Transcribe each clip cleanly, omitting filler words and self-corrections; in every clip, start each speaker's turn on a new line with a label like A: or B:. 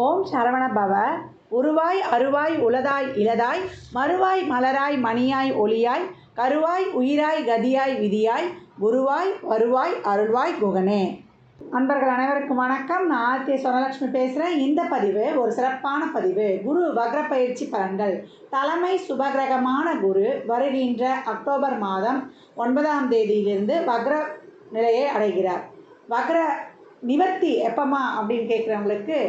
A: ஓம் சரவண பவ. உருவாய் அருவாய் உளதாய் இளதாய் மறுவாய் மலராய் மணியாய் ஒளியாய் கருவாய் உயிராய் கதியாய் விதியாய் குருவாய் வருவாய் அருள்வாய் குகனே. அன்பர்கள் அனைவருக்கும் வணக்கம். நான் ஆர்கே சொர்ணலக்ஷ்மி பேசுகிறேன். இந்த பதிவு ஒரு சிறப்பான பதிவு. குரு வக்ர பயிற்சி பலன்கள். தலைமை சுபகிரகமான குரு வருகின்ற அக்டோபர் மாதம் 9ஆம் தேதியிலிருந்து வக்ர நிலையை அடைகிறார். வக்ர நிவர்த்தி எப்பமா அப்படின்னு கேட்குறவங்களுக்கு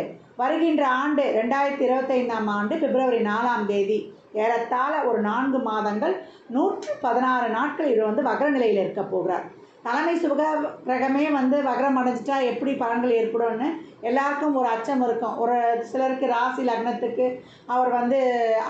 A: வருகின்ற ஆண்டு 2025ஆம் ஆண்டு பிப்ரவரி 4ஆம் தேதி, ஏறத்தாழ ஒரு 4 மாதங்கள் 116 நாட்கள் இவர் வக்ர நிலையில் இருக்க போகிறார். தலைமை சுபகிரகமே வக்ரம் அடைஞ்சிட்டா எப்படி பலன்கள் ஏற்படும்னு எல்லாருக்கும் ஒரு அச்சம் இருக்கும். ஒரு சிலருக்கு ராசி லக்னத்துக்கு அவர்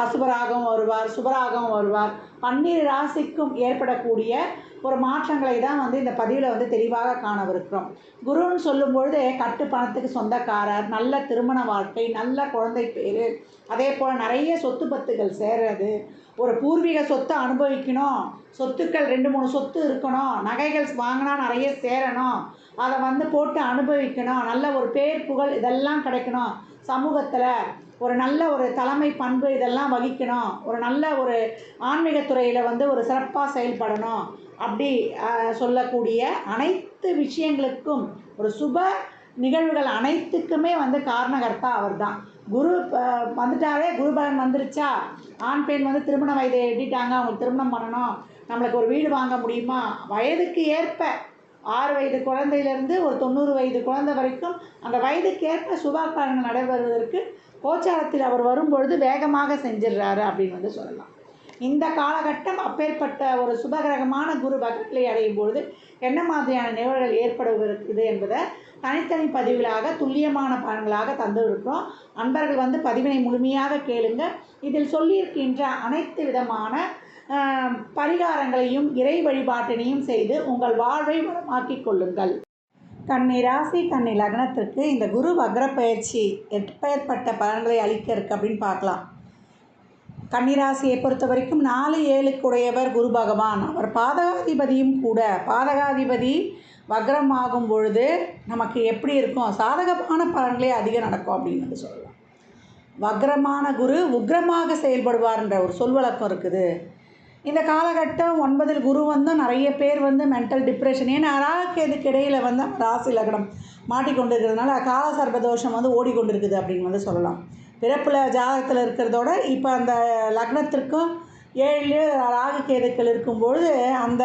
A: அசுபராகவும் வருவார், சுபராகவும் வருவார். 12 ராசிக்கும் ஏற்படக்கூடிய ஒரு மாற்றங்களை தான் இந்த பதிவில் தெளிவாக காணவிருக்கிறோம். குருன்னு சொல்லும்பொழுது கட்டு பணத்துக்கு சொந்தக்காரர், நல்ல திருமண வாழ்க்கை, நல்ல குழந்தை பேர், அதே போல் நிறைய சொத்து பத்துகள் சேர்றது, ஒரு பூர்வீக சொத்தை அனுபவிக்கணும், சொத்துக்கள் 2-3 சொத்து இருக்கணும், நகைகள் வாங்கினா நிறைய சேரணும், அதை போட்டு அனுபவிக்கணும், நல்ல ஒரு பேர் புகழ் இதெல்லாம் கிடைக்கணும், சமூகத்தில் ஒரு நல்ல ஒரு தலைமை பண்பு இதெல்லாம் வகிக்கணும், ஒரு நல்ல ஒரு ஆன்மீகத்துறையில் ஒரு சிறப்பாக செயல்படணும், அப்படி சொல்லக்கூடிய அனைத்து விஷயங்களுக்கும் ஒரு சுப நிகழ்வுகள் அனைத்துக்குமே காரணகர்த்தா அவர் தான். குரு வந்துட்டாலே குரு பலன் வந்துருச்சா, ஆண் பெண் திருமண வயதை எட்டிட்டாங்க, அவங்களுக்கு திருமணம் பண்ணணும், நம்மளுக்கு ஒரு வீடு வாங்க முடியுமா, வயதுக்கு ஏற்ப 6 வயது குழந்தையிலேருந்து ஒரு 90 வயது குழந்தை வரைக்கும் அந்த வயதுக்கு ஏற்ப சுபகாரியங்கள் நடைபெறுவதற்கு கோச்சாரத்தில் அவர் வரும்பொழுது வேகமாக செஞ்சிடுறாரு அப்படின்னு சொல்லலாம். இந்த காலகட்டம் அப்பேற்பட்ட ஒரு சுபகிரகமான குரு வக்ரநிலை அடையும் பொழுது என்ன மாதிரியான நிகழ்வுகள் ஏற்படுவது என்பதை தனித்தனி பதிவுகளாக துல்லியமான பலன்களாக தந்துருக்கிறோம். அன்பர்கள் பதிவினை முழுமையாக கேளுங்க. இதில் சொல்லியிருக்கின்ற அனைத்து விதமான பரிகாரங்களையும் இறை வழிபாட்டினையும் செய்து உங்கள் வாழ்வை வளமாக்கிக் கொள்ளுங்கள். கன்னி ராசி கன்னி லக்னத்திற்கு இந்த குரு வக்ர பயிற்சி எப்பேற்பட்ட பலன்களை அளிக்க இருக்கு அப்படின்னு பார்க்கலாம். கன்னிராசியை பொறுத்த வரைக்கும் 4-7 குரு பகவான், அவர் பாதகாதிபதியும் கூட. பாதகாதிபதி வக்ரம் ஆகும் பொழுது நமக்கு எப்படி இருக்கும், சாதகமான பலன்களே அதிகம் நடக்கும் அப்படின்னு சொல்லலாம். வக்ரமான குரு உக்ரமாக செயல்படுவார்ன்ற ஒரு சொல்வழக்கம் இருக்குது. இந்த காலகட்டம் 9 குரு நிறைய பேர் மென்டல் டிப்ரெஷன், ஏன்னா ராகுகேதுக்கு இடையில் ராசி லக்னம் மாட்டிக்கொண்டிருக்கிறதுனால கால சர்பதோஷம் ஓடிக்கொண்டிருக்குது அப்படின்னு சொல்லலாம். பிறப்பில் ஜாதகத்தில் இருக்கிறதோட இப்போ அந்த லக்னத்திற்கும் 7 ராகுகேதுக்கள் இருக்கும்பொழுது அந்த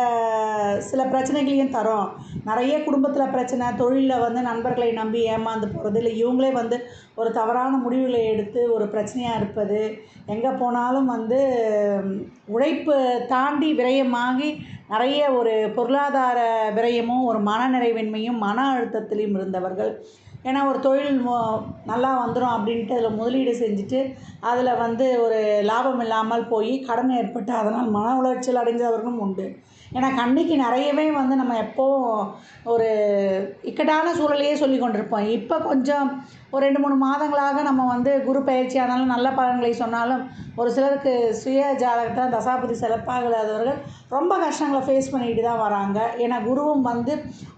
A: சில பிரச்சனைகளையும் தரும். நிறைய குடும்பத்தில் பிரச்சனை, தொழிலில் நண்பர்களை நம்பி ஏமாந்து போகிறது, இல்லை இவங்களே ஒரு தவறான முடிவுகளை எடுத்து ஒரு பிரச்சனையாக இருப்பது, எங்கே போனாலும் உழைப்பு தாண்டி விரயமாகி நிறைய ஒரு பொருளாதார விரயமும் ஒரு மனநிறைவின்மையும் மன அழுத்தத்திலையும் இருந்தவர்கள். ஏன்னா ஒரு தொழில் நல்லா வந்துடும் அப்படின்ட்டு அதில் முதலீடு செஞ்சுட்டு அதில் ஒரு லாபம் இல்லாமல் போய் கடன் ஏற்பட்டு அதனால் மன உளைச்சல் அடைஞ்சவர்களும் உண்டு. ஏன்னா கன்னிக்கு நிறையவே நம்ம எப்போவும் ஒரு இக்கட்டான சூழலையே சொல்லி கொண்டிருப்போம். இப்போ கொஞ்சம் ஒரு 2-3 மாதங்களாக நம்ம குரு பயிற்சி ஆனாலும் நல்ல பலன்களை சொன்னாலும் ஒரு சிலருக்கு சுய ஜாதகத்தில் தசாபதி சிறப்பாக இல்லாதவர்கள் ரொம்ப கஷ்டங்களை ஃபேஸ் பண்ணிட்டு தான் வராங்க. ஏன்னா குருவும்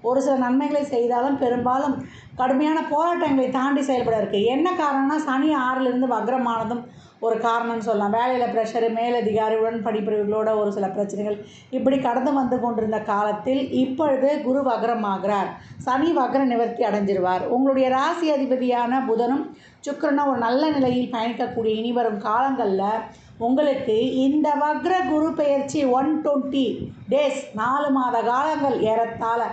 A: ஒரு சில நன்மைகளை செய்தாலும் பெரும்பாலும் கடுமையான போராட்டங்களை தாண்டி செயல்பட இருக்குது. என்ன காரணம்னா சனி 6லிருந்து வக்ரமானதும் ஒரு காரணம்னு சொல்லலாம். வேலையில் ப்ரெஷரு, மேலதிகாரி, உடன்படிப்பிரிவுகளோட ஒரு சில பிரச்சனைகள் இப்படி கடந்து கொண்டிருந்த காலத்தில் இப்பொழுது குரு வக்ரமாகிறார். சனி வக்ர நிவர்த்தி அடைஞ்சிருவார். உங்களுடைய ராசி அதிபதியான புதனும் சுக்கிரனும் ஒரு நல்ல நிலையில் பயணிக்கக்கூடிய இனிவரும் காலங்களில் உங்களுக்கு இந்த வக்ர குரு பெயர்ச்சி 120 டேஸ் 4 மாத காலங்கள் ஏறத்தாழ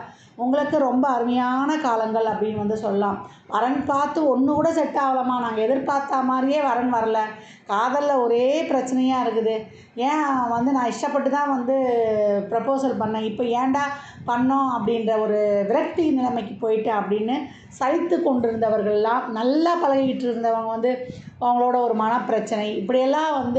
A: உங்களுக்கு ரொம்ப அருமையான காலங்கள் அப்படின்னு சொல்லலாம். வரன் பார்த்து ஒன்று கூட செட் ஆகலாமா, நாங்கள் எதிர்பார்த்த மாதிரியே வரன் வரல, காதலில் ஒரே பிரச்சனையாக இருக்குது, ஏன் நான் இஷ்டப்பட்டு தான் ப்ரப்போசல் பண்ணேன், இப்போ ஏன்டா பண்ணோம் அப்படின்ற ஒரு விரக்தி நிலைமைக்கு போயிட்டு அப்படின்னு சலித்து கொண்டிருந்தவர்கள்லாம், நல்லா பழகிட்டு இருந்தவங்க அவங்களோட ஒரு மனப்பிரச்சனை இப்படியெல்லாம்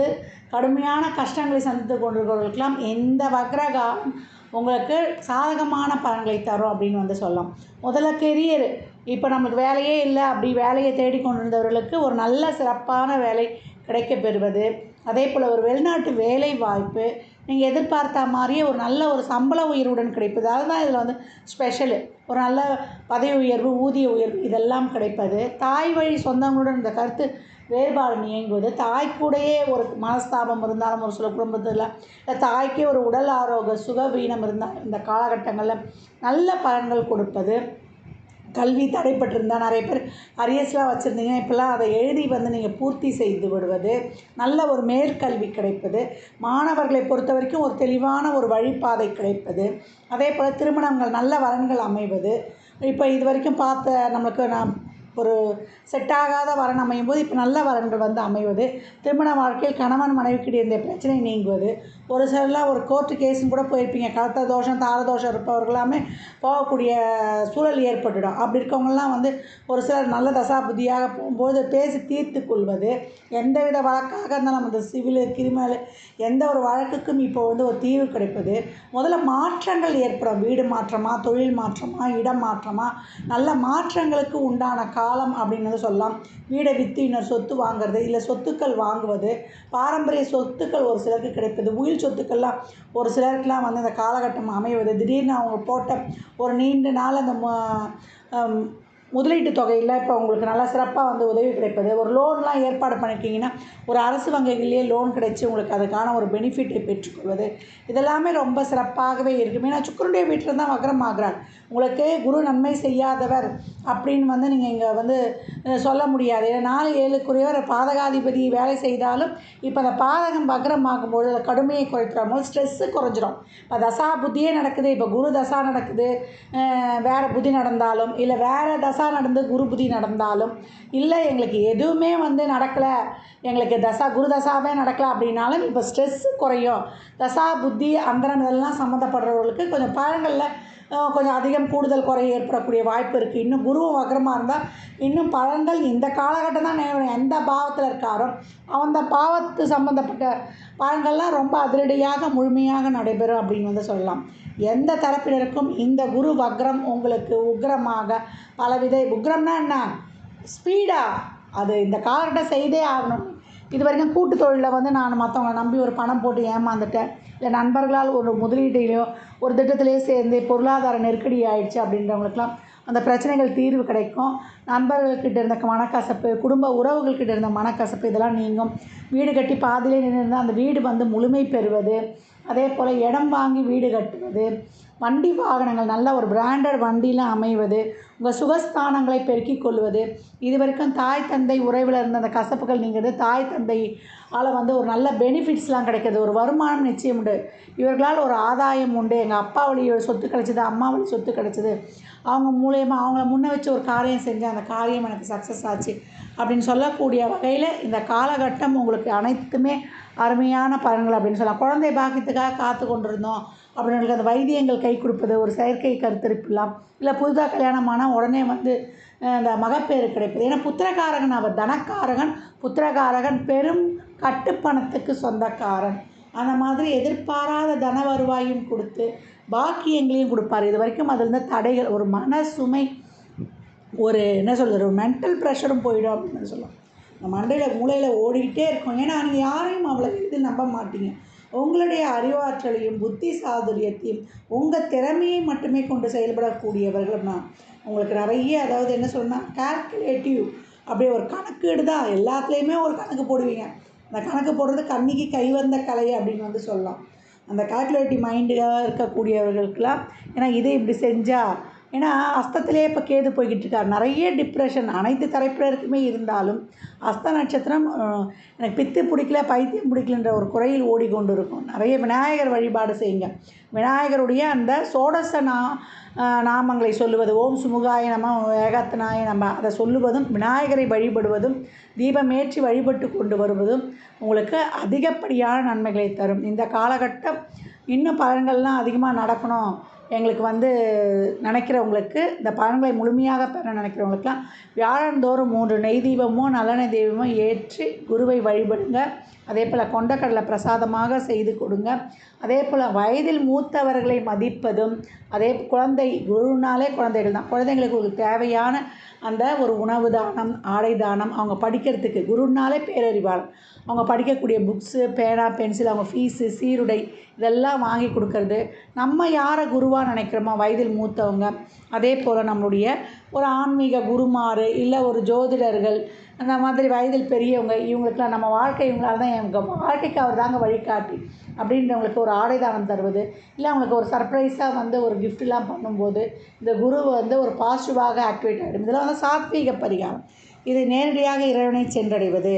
A: கடுமையான கஷ்டங்களை சந்தித்து கொண்டிருக்கிறவர்களுக்கெல்லாம் எந்த வக்ரகாலம் உங்களுக்கு சாதகமான பலன்களை தரும் அப்படின்னு சொல்லலாம். முதல்ல கெரியர், இப்போ நமக்கு வேலையே இல்லை, அப்படி வேலையை தேடிக்கொண்டிருந்தவர்களுக்கு ஒரு நல்ல சிறப்பான வேலை கிடைக்க பெறுவது, அதே போல் ஒரு வெளிநாட்டு வேலை வாய்ப்பு, நீங்கள் எதிர்பார்த்த மாதிரியே ஒரு நல்ல ஒரு சம்பள உயர்வுடன் கிடைப்பது. அதுதான் இதில் வந்து ஸ்பெஷலு. ஒரு நல்ல பதவி உயர்வு, ஊதிய உயர்வு இதெல்லாம் கிடைப்பது. தாய் வழி சொந்தங்களுடன் இந்த கருத்து வேறுபாடு நீங்குவது. தாய் கூடயே ஒரு மனஸ்தாபம் இருந்தாலும் ஒரு சில குடும்பத்தில், இல்லை தாய்க்கே ஒரு உடல் ஆரோக்கிய சுகவீனம் இருந்தால் இந்த காலகட்டங்களில் நல்ல பலன்கள் கொடுப்பது. கல்வி தடைப்பட்டிருந்தால் நிறைய பேர் அரியர்ஸ்லாம் வச்சுருந்தீங்கன்னா இப்போல்லாம் அதை எழுதி வந்து நீங்கள் பூர்த்தி செய்து விடுவது. நல்ல ஒரு மேற்கல்வி கிடைப்பது. மாணவர்களை பொறுத்த வரைக்கும் ஒரு தெளிவான ஒரு வழிப்பாதை கிடைப்பது. அதே போல் திருமணங்கள் நல்ல வரன்கள் அமைவது. இப்போ இது வரைக்கும் பார்த்த நம்மளுக்கு ஒரு செட் ஆகாத வரன் அமையும் போது இப்போ நல்ல வரன்கள் வந்து அமைவது. திருமண வாழ்க்கையில் கணவன் மனைவிக்கிடையே இருந்த பிரச்சனை நீங்குவது. ஒரு சிலர்லாம் ஒரு கோர்ட்டு கேஸுன்னு கூட போயிருப்பீங்க. கலத்த தோஷம், தார தோஷம் இருப்பவர்களாமே போகக்கூடிய சூழல் ஏற்பட்டுடும். அப்படி இருக்கவங்கலாம் வந்து ஒரு சிலர் நல்ல தசா புத்தியாக போகும்போது பேசி தீர்த்து கொள்வது. எந்தவித வழக்காக இருந்தாலும் அந்த சிவிலு, கிரிமினல் எந்த ஒரு வழக்குக்கும் இப்போ வந்து ஒரு தீர்வு கிடைப்பது. முதல்ல மாற்றங்கள் ஏற்படும். வீடு மாற்றமா, தொழில் மாற்றமா, இடம் மாற்றமா, நல்ல மாற்றங்களுக்கு உண்டான காலம் அப்படின்னு வந்து சொல்லலாம். வீடை விற்று இன்னொரு சொத்து வாங்குறது, இல்லை சொத்துக்கள் வாங்குவது. பாரம்பரிய சொத்துக்கள் ஒரு சிலருக்கு கிடைப்பது. உயில் சொத்துக்கள்லாம் ஒரு சிலருக்குலாம் வந்து அந்த காலகட்டம் அமைவது. திடீர்னு அவங்க போட்ட ஒரு நீண்ட நாள் அந்த முதலீட்டு தொகையில் இப்போ உங்களுக்கு நல்லா சிறப்பாக வந்து உதவி கிடைப்பது. ஒரு லோன்லாம் ஏற்பாடு பண்ணியிருக்கீங்கன்னா ஒரு அரசு வங்கிகள்லேயே லோன் கிடைச்சி உங்களுக்கு அதுக்கான ஒரு பெனிஃபிட்டை பெற்றுக்கொள்வது. இதெல்லாமே ரொம்ப சிறப்பாகவே இருக்கும். ஏன்னா சுக்கிரனுடைய வீட்டில் தான் வக்ரம் ஆகிறார். உங்களுக்கு குரு நன்மை செய்யாதவர் அப்படின்னு வந்து நீங்கள் இங்கே வந்து சொல்ல முடியாது. ஏன்னா 4-7க்குரியவர் பாதகாதிபதி வேலை செய்தாலும் இப்போ அந்த பாதகம் வக்ரம் ஆகும்போது அந்த கடுமையை குறைக்கிறாமல் ஸ்ட்ரெஸ்ஸு குறைஞ்சிரும். இப்போ தசா புத்தியே நடக்குது. இப்போ குரு தசா நடக்குது, வேறு புத்தி நடந்தாலும், இல்லை வேறு தசா நடந்து குரு புத்தி நடந்தாலும், இல்லை எங்களுக்கு எதுவுமே வந்து நடக்கலை, எங்களுக்கு குரு தசாவே நடக்கலை அப்படின்னாலும் இப்போ ஸ்ட்ரெஸ்ஸு குறையும். தசா புத்தி அந்தரம் இதெல்லாம் சம்மந்தப்படுறவர்களுக்கு கொஞ்சம் பழங்களில் கொஞ்சம் அதிகம் கூடுதல் குறை ஏற்படக்கூடிய வாய்ப்பு இருக்குது. இன்னும் குருவும் வக்ரமாக இருந்தால் இன்னும் பலன்கள் இந்த காலகட்டம் தான் எந்த பாவத்தில் இருக்காரோ அந்த பாவத்து சம்மந்தப்பட்ட பலன்கள்லாம் ரொம்ப அதிரடியாக முழுமையாக நடைபெறும் அப்படின்னு வந்து சொல்லலாம். எந்த தரப்பினருக்கும் இந்த குரு வக்ரம் உங்களுக்கு உக்ரமாக பலவித உக்ரம்னா என்ன, ஸ்பீடாக அது இந்த காலகட்டம் செய்தே ஆகணும். இது வரைக்கும் கூட்டு தொழிலில் வந்து நான் மற்றவங்களை நம்பி ஒரு பணம் போட்டு ஏமாந்துட்டேன், இல்லை நண்பர்களால் ஒரு முதலீட்டையோ ஒரு திட்டத்திலேயே சேர்ந்து பொருளாதார நெருக்கடி ஆயிடுச்சு அப்படின்றவங்களுக்கெல்லாம் அந்த பிரச்சனைகள் தீர்வு கிடைக்கும். நண்பர்கள்கிட்ட இருந்த மனக்கசப்பு, குடும்ப உறவுகள்கிட்ட இருந்த மனக்கசப்பு இதெல்லாம் நீங்கும். வீடு கட்டி பாதியிலே நின்றுருந்தால் அந்த வீடு வந்து முழுமை பெறுவது. அதே போல் இடம் வாங்கி வீடு கட்டுவது. வண்டி வாகனங்கள் நல்ல ஒரு பிராண்டட் வண்டியில் அமைவது. உங்கள் சுகஸ்தானங்களை பெருக்கிக் கொள்வது. இது வரைக்கும் தாய் தந்தை உறவில் இருந்த அந்த கசப்புகள் நீங்கிறது. தாய் தந்தையால் வந்து ஒரு நல்ல பெனிஃபிட்ஸ்லாம் கிடைக்கிது. ஒரு வருமானம் நிச்சயம் உண்டு. இவர்களால் ஒரு ஆதாயம் உண்டு. எங்கள் அப்பா வழி சொத்து கிடச்சிது, அம்மா வழி சொத்து கிடச்சிது, அவங்க மூலயமா அவங்கள முன்ன வச்சு ஒரு காரியம் செஞ்சேன், அந்த காரியம் எனக்கு சக்ஸஸ் ஆச்சு அப்படின்னு சொல்லக்கூடிய வகையில் இந்த காலகட்டம் உங்களுக்கு அனைத்துமே அருமையான பலன்கள் அப்படின்னு சொல்லலாம். குழந்தை பாக்கியத்துக்காக காத்து கொண்டிருந்தோம் அப்படின்றதுக்கு அந்த வைத்தியங்கள் கை கொடுப்பது, ஒரு செயற்கை கருத்தரிப்புலாம், இல்லை புதுதாக கல்யாணமானால் உடனே வந்து இந்த மகப்பேறு கிடைப்பது. ஏன்னா புத்திரகாரகன் அவர், தனக்காரகன், புத்திரகாரகன், பெரும் கட்டுப்பணத்துக்கு சொந்தக்காரன். அந்த மாதிரி எதிர்பாராத தன வருவாயும் கொடுத்து பாக்கியங்களையும் கொடுப்பார். இது வரைக்கும் அதில் இருந்த தடைகள், ஒரு மன சுமை, ஒரு என்ன சொல்கிறது, ஒரு மென்டல் ப்ரெஷரும் போயிடும் அப்படின்னு சொல்லலாம். இந்த மண்டையில் மூளையில் ஓடிக்கிட்டே இருக்கும். ஏன்னா நீங்கள் யாரையும் அவ்வளோ எளிதில் நம்ப மாட்டீங்க. உங்களுடைய அறிவாற்றலையும் புத்தி சாதுரியத்தையும் உங்கள் திறமையை மட்டுமே கொண்டு செயல்படக்கூடியவர்கள்னா உங்களுக்கு நிறைய, அதாவது என்ன சொல்லணும்னா கால்குலேட்டிவ், அப்படியே ஒரு கணக்கீடு தான். எல்லாத்துலேயுமே ஒரு கணக்கு போடுவீங்க. அந்த கணக்கு போடுறது கண்ணிக்கு கைவந்த கலை அப்படின்னு வந்து சொல்லலாம். அந்த கால்குலேட்டிவ் மைண்டாக இருக்கக்கூடியவர்களுக்கெல்லாம், ஏன்னா இதை இப்படி செஞ்சால், ஏன்னா அஸ்தத்திலே இப்போ கேது போய்கிட்டு இருக்கார். நிறைய டிப்ரெஷன் அனைத்து தரப்பினருக்குமே இருந்தாலும் அஸ்த நட்சத்திரம் எனக்கு பித்து பிடிக்கல, பைத்தியம் பிடிக்கலன்ற ஒரு குறையில் ஓடிக்கொண்டு இருக்கும். நிறைய விநாயகர் வழிபாடு செய்யுங்க. விநாயகருடைய அந்த சோடச நாமங்களை சொல்லுவது, ஓம் சுமுகாய நம, ஏகத்தனாய நம, அதை சொல்லுவதும், விநாயகரை வழிபடுவதும், தீபமேற்றி வழிபட்டு கொண்டு வருவதும் உங்களுக்கு அதிகப்படியான நன்மைகளை தரும். இந்த காலகட்டம் இன்னும் பலன்கள்லாம் அதிகமாக நடக்கணும், எங்களுக்கு வந்து நினைக்கிறவங்களுக்கு, இந்த பலன்களை முழுமையாக பெற நினைக்கிறவங்களுக்கெல்லாம் வியாழந்தோறும் 3 நெய் தீபமோ நல்லெண்ணெய் தீபமோ ஏற்றி குருவை வழிபடுங்க. அதேபோல் கொண்டக்கடலை பிரசாதமாக செய்து கொடுங்க. அதேபோல் வயதில் மூத்தவர்களை மதிப்பதும், குழந்தை குருனாலே குழந்தைகள் தான். குழந்தைங்களுக்கு தேவையான அந்த ஒரு உணவு தானம், ஆடை தானம், அவங்க படிக்கிறதுக்கு குருனாலே பேரறிவாளன். அவங்க படிக்கக்கூடிய புக்ஸு, பேனா, பென்சில், அவங்க ஃபீஸு, சீருடை இதெல்லாம் வாங்கி கொடுக்கறது. நம்ம யாரை குருவாக நினைக்கிறோமோ வயதில் மூத்தவங்க, அதே போல் நம்மளுடைய ஒரு ஆன்மீக குருமார், இல்லை ஒரு ஜோதிடர்கள், அந்த மாதிரி வயதில் பெரியவங்க, இவங்களுக்கெல்லாம் நம்ம வாழ்க்கை இவங்களால தான் எங்கள் வாழ்க்கைக்கு அவர் தாங்க வழிகாட்டி அப்படின்றவங்களுக்கு ஒரு ஆடை தானம் தருவது, இல்லை அவங்களுக்கு ஒரு சர்ப்ரைஸாக வந்து ஒரு கிஃப்ட்லாம் பண்ணும்போது இந்த குரு வந்து ஒரு பாசிட்டிவாக ஆக்டிவேட் ஆகிடும். இதெல்லாம் வந்து சாத்வீக பரிகாரம். இது நேரடியாக இறைவனை சென்றடைவது.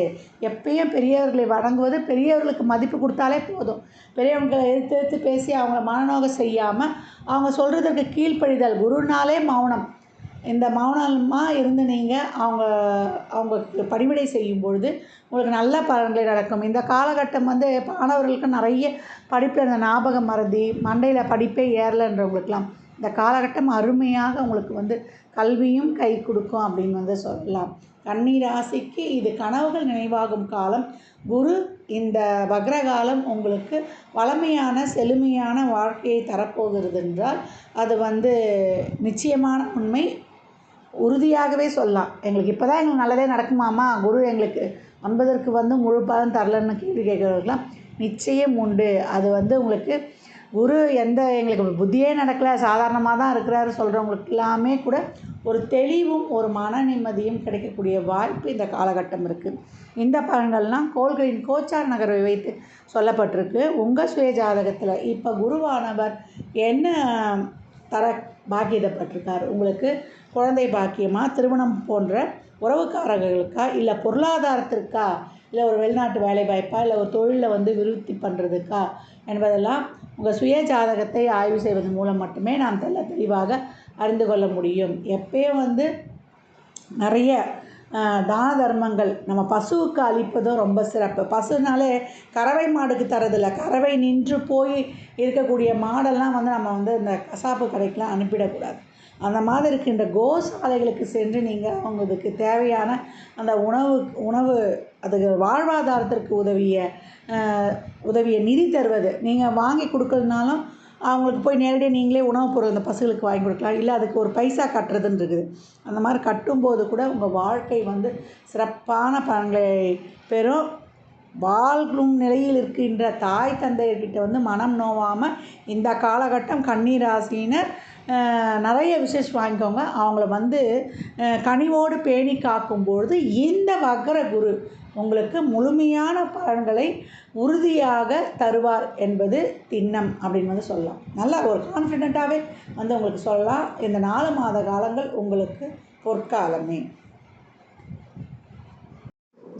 A: எப்பயும் பெரியவர்களை வணங்குவது, பெரியவர்களுக்கு மதிப்பு கொடுத்தாலே போதும். பெரியவங்களை எதிர்த்து பேசி அவங்கள மனநோக செய்யாமல் அவங்க சொல்கிறதுக்கு கீழ்ப்படிதல். குருனாலே மௌனம். இந்த மௌனமாக இருந்து நீங்கள் அவங்களுக்கு பணிவிடை செய்யும் பொழுது உங்களுக்கு நல்ல பலன்கள் நடக்கும். இந்த காலகட்டம் வந்து மாணவர்களுக்கு நிறைய படிப்பில் இந்த ஞாபக மறதி, மண்டையில் படிப்பே ஏறலைன்றவங்களுக்கெல்லாம் இந்த காலகட்டம் அருமையாக உங்களுக்கு வந்து கல்வியும் கை கொடுக்கும் அப்படின்னு வந்து சொல்லலாம். கன்னி ராசிக்கு இது கனவுகள் நினைவாகும் காலம். குரு இந்த வக்ரகாலம் உங்களுக்கு வளமையான செழுமையான வாழ்க்கையை தரப்போகிறது என்றால் அது வந்து நிச்சயமான உண்மை. உறுதியாகவே சொல்லலாம். எங்களுக்கு இப்போ தான் எங்களுக்கு நல்லதே நடக்குமாம்மா, குரு எங்களுக்கு வந்ததற்கு வந்து முழு பலன் தரலன்னு கேள்வி கேட்குறவர்களுக்கெல்லாம் நிச்சயம் உண்டு. அது வந்து உங்களுக்கு குரு எங்களுக்கு புத்தியே நடக்கலை, சாதாரணமாக தான் இருக்கிறாரு சொல்கிறவங்களுக்கு எல்லாமே கூட ஒரு தெளிவும் ஒரு மன நிம்மதியும் கிடைக்கக்கூடிய வாய்ப்பு இந்த காலகட்டம் இருக்குது. இந்த பலன்கள்லாம் கோள்களின் கோச்சார நகர்வை வைத்து சொல்லப்பட்டிருக்கு. உங்கள் சுய ஜாதகத்தில் இப்போ குருவானவர் என்ன தர பாக்கியப்பட்டிருக்கார்? உங்களுக்கு குழந்தை பாக்கியமா, திருமணம் போன்ற உறவுக்காரர்களுக்கா, இல்லை பொருளாதாரத்திற்கா, இல்லை ஒரு வெளிநாட்டு வேலை வாய்ப்பா, இல்லை ஒரு தொழிலில் வந்து விருத்தி பண்ணுறதுக்கா என்பதெல்லாம் உங்கள் சுய ஜாதகத்தை ஆய்வு செய்வதன் மூலம் மட்டுமே நாம் தெளிவாக அறிந்து கொள்ள முடியும். எப்பயும் வந்து நிறைய தான தர்மங்கள் நம்ம பசுவுக்கு அளிப்பதும் ரொம்ப சிறப்பு. பசுனாலே கறவை மாடுக்கு தரதில்லை, கறவை நின்று போய் இருக்கக்கூடிய மாடெல்லாம் வந்து நம்ம வந்து இந்த கசாப்பு கடைக்கெலாம் அனுப்பிடக்கூடாது. அந்த மாதிரி இருக்கின்ற கோசாலைகளுக்கு சென்று நீங்கள் அவங்களுக்கு தேவையான அந்த உணவு அதுக்கு வாழ்வாதாரத்திற்கு உதவிய நிதி தருவது. நீங்கள் வாங்கி கொடுக்கறதுனாலும் அவங்களுக்கு போய் நேரடியாக நீங்களே உணவுப் பொருள் அந்த பசுகளுக்கு வாங்கி கொடுக்கலாம். இல்லை அதுக்கு ஒரு பைசா கட்டுறதுன்னு இருக்குது. அந்த மாதிரி கட்டும்போது கூட உங்கள் வாழ்க்கை வந்து சிறப்பான பலன்களை பெறும். வாழும் நிலையில் இருக்கின்ற தாய் தந்தையர்கிட்ட வந்து மனம் நோவாமல் இந்த காலகட்டம் கன்னி ராசியினர் நிறைய விசேஷம் வாங்கிக்கோங்க. அவங்கள வந்து கனிவோடு பேணி காக்கும்பொழுது இந்த வக்ர குரு உங்களுக்கு முழுமையான பலன்களை உறுதியாக தருவார் என்பது திண்ணம் அப்படின்னு வந்து சொல்லலாம். நல்லா ஒரு கான்ஃபிடெண்ட்டாகவே வந்து உங்களுக்கு சொல்லலாம். இந்த 4 மாத காலங்கள் உங்களுக்கு பொற்காலமே.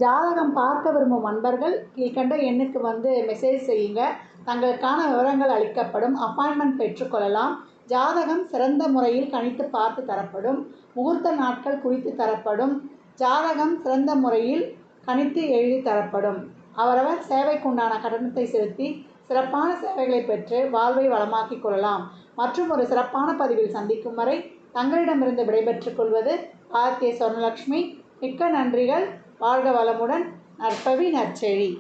A: ஜாதகம் பார்க்க விரும்பும் நண்பர்கள் கீழ்கண்ட எண்ணுக்கு வந்து மெசேஜ் செய்யுங்க. தங்களுக்கான விவரங்கள் அளிக்கப்படும். அப்பாயின்மெண்ட் பெற்றுக்கொள்ளலாம். ஜாதகம் சிறந்த முறையில் கணித்து பார்த்து தரப்படும். முகூர்த்த நாட்கள் குறித்து தரப்படும். ஜாதகம் சிறந்த முறையில் கணித்து எழுதி தரப்படும். அவரவர் சேவைக்குண்டான கட்டணத்தை செலுத்தி சிறப்பான சேவைகளை பெற்று வாழ்வை வளமாக்கிக் கொள்ளலாம். மற்றும் ஒரு சிறப்பான பதிவில் சந்திக்கும் வரை தங்களிடமிருந்து விடைபெற்றுக் கொள்வது ஆர்கே சொர்ணலக்ஷ்மி. மிக்க நன்றிகள். வாழ்க வளமுடன். நற்பவி நற்செழி.